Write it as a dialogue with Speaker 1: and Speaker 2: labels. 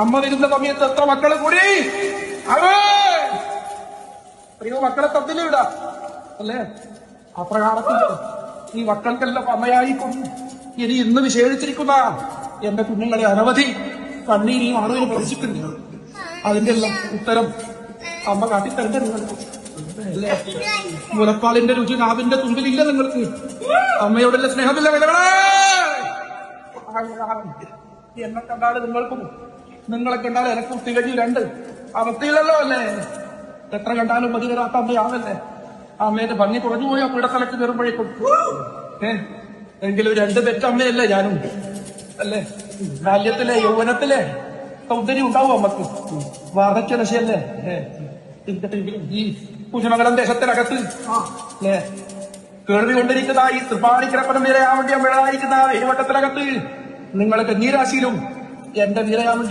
Speaker 1: അമ്മ വരുന്ന സമയത്ത് എത്ര മക്കളെ കൂടി അയ്യോ മക്കളെ തന്നില്ല വിടാ അല്ലേ? അപ്രകാരത്തിൽ ഈ മക്കൾക്കെല്ലാം അമ്മയായിക്കൊണ്ട് ഇനി ഇന്ന് വിശേഷിച്ചിരിക്കുന്ന എന്റെ കുഞ്ഞുങ്ങളെ അനവധി കണ്ണീർ ഈ ആളുകൾ പഠിച്ചിട്ടുണ്ട്. അതിന്റെ എല്ലാം ഉത്തരം അമ്മ കാട്ടിത്തരണ്ട നിങ്ങൾക്ക് അല്ലേ? മുലപ്പാലിന്റെ രുചി നാവിന്റെ തുമ്പിലില്ല നിങ്ങൾക്ക്. അമ്മയോടുള്ള സ്നേഹമില്ല വിലകളെ. എന്നെ കണ്ടാല് നിങ്ങൾക്കും നിങ്ങളെ കണ്ടാൽ എനക്കും തികഞ്ഞു രണ്ട് അവസ്ഥയിലല്ലോ അല്ലേ? എത്ര കണ്ടാലും മതി വരാത്ത അമ്മയാണല്ലേ? അമ്മയുടെ ഭംഗി കുറഞ്ഞു പോയി അമ്മയുടെ സ്ഥലത്ത് കയറുമ്പോഴേക്കും എങ്കിലും രണ്ട് പെറ്റമ്മയല്ലേ ഞാനും അല്ലേ? ബാല്യത്തിലെ യൗവനത്തിലെ സൗന്ദര്യം ഉണ്ടാവും അമ്മക്ക്. വാർദ്ധക്യ നശയല്ലേ ഈ കുശമംഗലം ദേശത്തിനകത്ത് അല്ലേ കേൾവി കൊണ്ടിരിക്കുന്ന ഈ തൃപ്പാണിക്കിടപ്പനം വീരയാവേണ്ടി അമ്മയായിരിക്കുന്ന ഇരുവട്ടത്തിനകത്ത് നിങ്ങൾ കന്നീരാശിയിലും എന്റെ വീരയാവേണ്ടി